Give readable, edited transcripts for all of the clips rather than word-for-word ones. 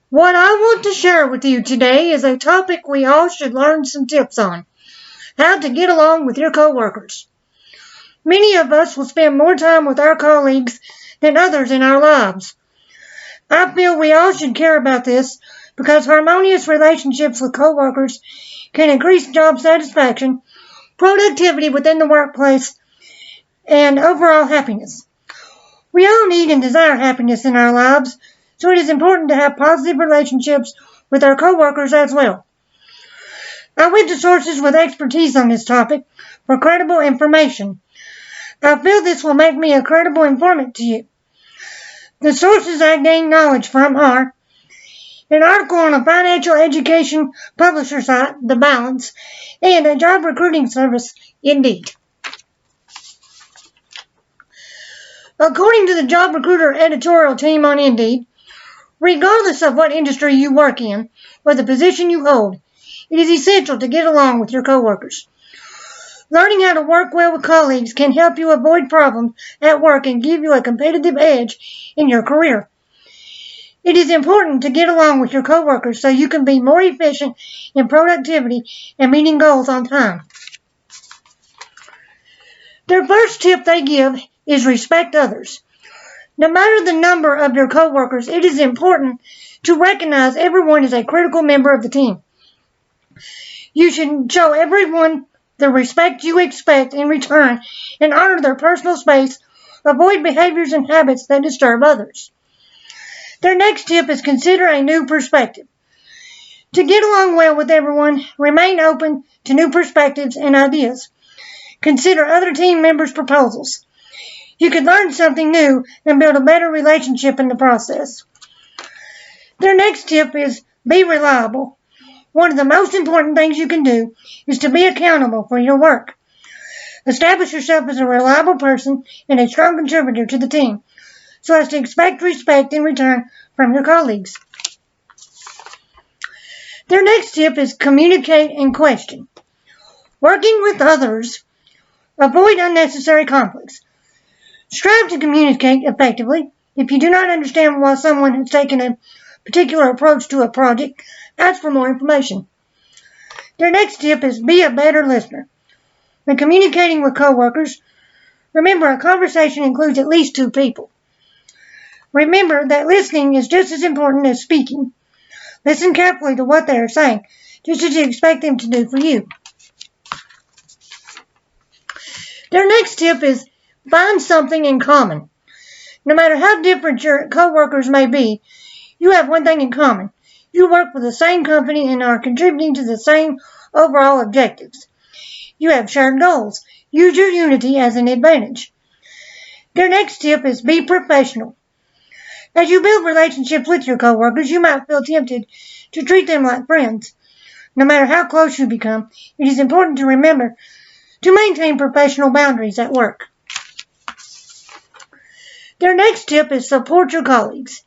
What I want to share with you today is a topic we all should learn some tips on: how to get along with your coworkers. Many of us will spend more time with our colleagues than others in our lives. I feel we all should care about this because harmonious relationships with coworkers can increase job satisfaction, productivity within the workplace, and overall happiness. We all need and desire happiness in our lives, so it is important to have positive relationships with our coworkers as well. I went to sources with expertise on this topic for credible information. I feel this will make me a credible informant to you. The sources I gained knowledge from are an article on a financial education publisher site, The Balance, and a job recruiting service, Indeed. According to the job recruiter editorial team on Indeed, regardless of what industry you work in or the position you hold, it is essential to get along with your coworkers. Learning how to work well with colleagues can help you avoid problems at work and give you a competitive edge in your career. It is important to get along with your coworkers so you can be more efficient in productivity and meeting goals on time. Their first tip they give is respect others. No matter the number of your coworkers, it is important to recognize everyone is a critical member of the team. You should show everyone the respect you expect in return and honor their personal space. Avoid behaviors and habits that disturb others. Their next tip is consider a new perspective. To get along well with everyone, remain open to new perspectives and ideas. Consider other team members' proposals. You could learn something new and build a better relationship in the process. Their next tip is be reliable. One of the most important things you can do is to be accountable for your work. Establish yourself as a reliable person and a strong contributor to the team, so as to expect respect in return from your colleagues. Their next tip is communicate and question. Working with others, avoid unnecessary conflicts. Strive to communicate effectively. If you do not understand why someone has taken a particular approach to a project, ask for more information. Their next tip is be a better listener. When communicating with coworkers, remember a conversation includes at least two people. Remember that listening is just as important as speaking. Listen carefully to what they are saying, just as you expect them to do for you. Their next tip is find something in common. No matter how different your coworkers may be, you have one thing in common. You work for the same company and are contributing to the same overall objectives. You have shared goals. Use your unity as an advantage. Their next tip is be professional. As you build relationships with your coworkers, you might feel tempted to treat them like friends. No matter how close you become, it is important to remember to maintain professional boundaries at work. Their next tip is support your colleagues.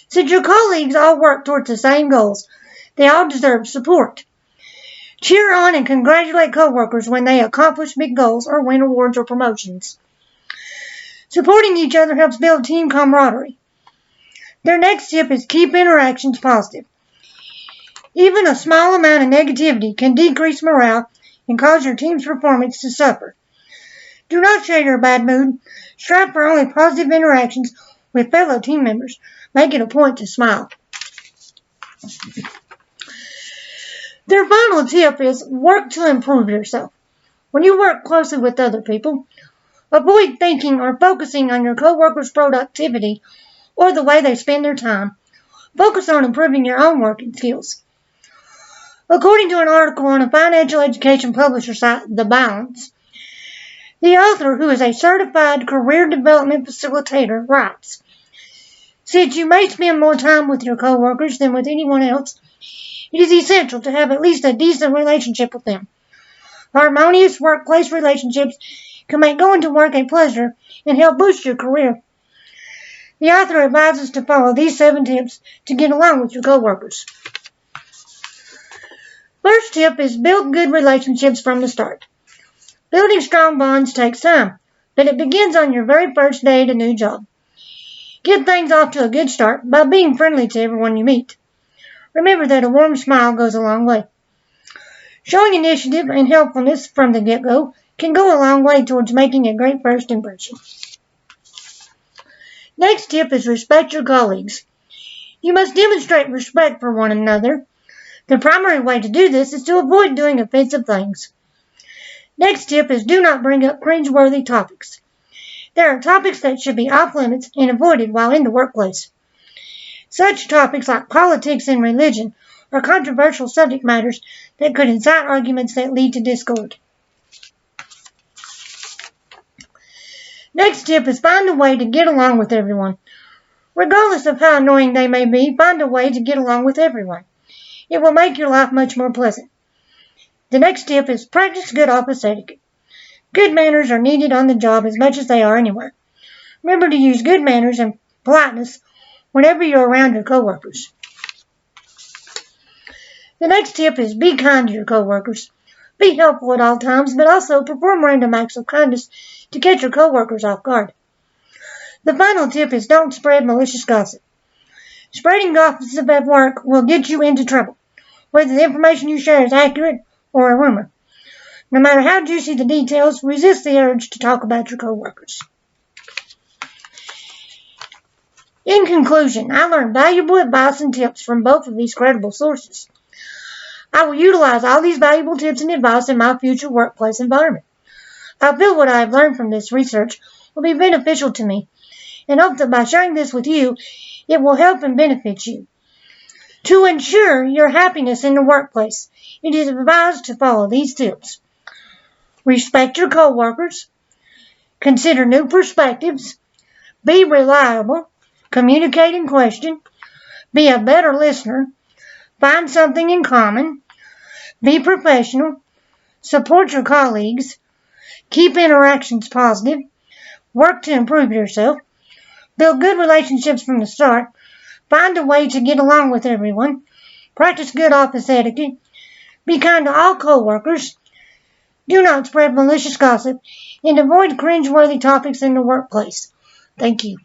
Since your colleagues all work towards the same goals, they all deserve support. Cheer on and congratulate coworkers when they accomplish big goals or win awards or promotions. Supporting each other helps build team camaraderie. Their next tip is keep interactions positive. Even a small amount of negativity can decrease morale and cause your team's performance to suffer. Do not share your bad mood. Strive for only positive interactions with fellow team members. Make it a point to smile. Their final tip is work to improve yourself. When you work closely with other people, avoid thinking or focusing on your coworkers' productivity or the way they spend their time. Focus on improving your own working skills. According to an article on a financial education publisher site, The Balance, the author, who is a certified career development facilitator, writes, since you may spend more time with your coworkers than with anyone else, it is essential to have at least a decent relationship with them. Harmonious workplace relationships can make going to work a pleasure and help boost your career. The author advises to follow these 7 tips to get along with your coworkers. First tip is build good relationships from the start. Building strong bonds takes time, but it begins on your very first day at a new job. Get things off to a good start by being friendly to everyone you meet. Remember that a warm smile goes a long way. Showing initiative and helpfulness from the get-go can go a long way towards making a great first impression. Next tip is respect your colleagues. You must demonstrate respect for one another. The primary way to do this is to avoid doing offensive things. Next tip is do not bring up cringeworthy topics. There are topics that should be off limits and avoided while in the workplace. Such topics like politics and religion are controversial subject matters that could incite arguments that lead to discord. Next tip is find a way to get along with everyone. Regardless of how annoying they may be, find a way to get along with everyone. It will make your life much more pleasant. The next tip is practice good office etiquette. Good manners are needed on the job as much as they are anywhere. Remember to use good manners and politeness whenever you're around your coworkers. The next tip is be kind to your coworkers. Be helpful at all times, but also perform random acts of kindness to catch your coworkers off guard. The final tip is don't spread malicious gossip. Spreading gossip at work will get you into trouble, whether the information you share is accurate or a rumor. No matter how juicy the details, resist the urge to talk about your coworkers. In conclusion, I learned valuable advice and tips from both of these credible sources. I will utilize all these valuable tips and advice in my future workplace environment. I feel what I have learned from this research will be beneficial to me, and hope that by sharing this with you, it will help and benefit you. To ensure your happiness in the workplace, it is advised to follow these tips. Respect your coworkers. Consider new perspectives. Be reliable. Communicate and question. Be a better listener. Find something in common. Be professional. Support your colleagues. Keep interactions positive. Work to improve yourself. Build good relationships from the start. Find a way to get along with everyone. Practice good office etiquette. Be kind to all coworkers. Do not spread malicious gossip, and avoid cringeworthy topics in the workplace. Thank you.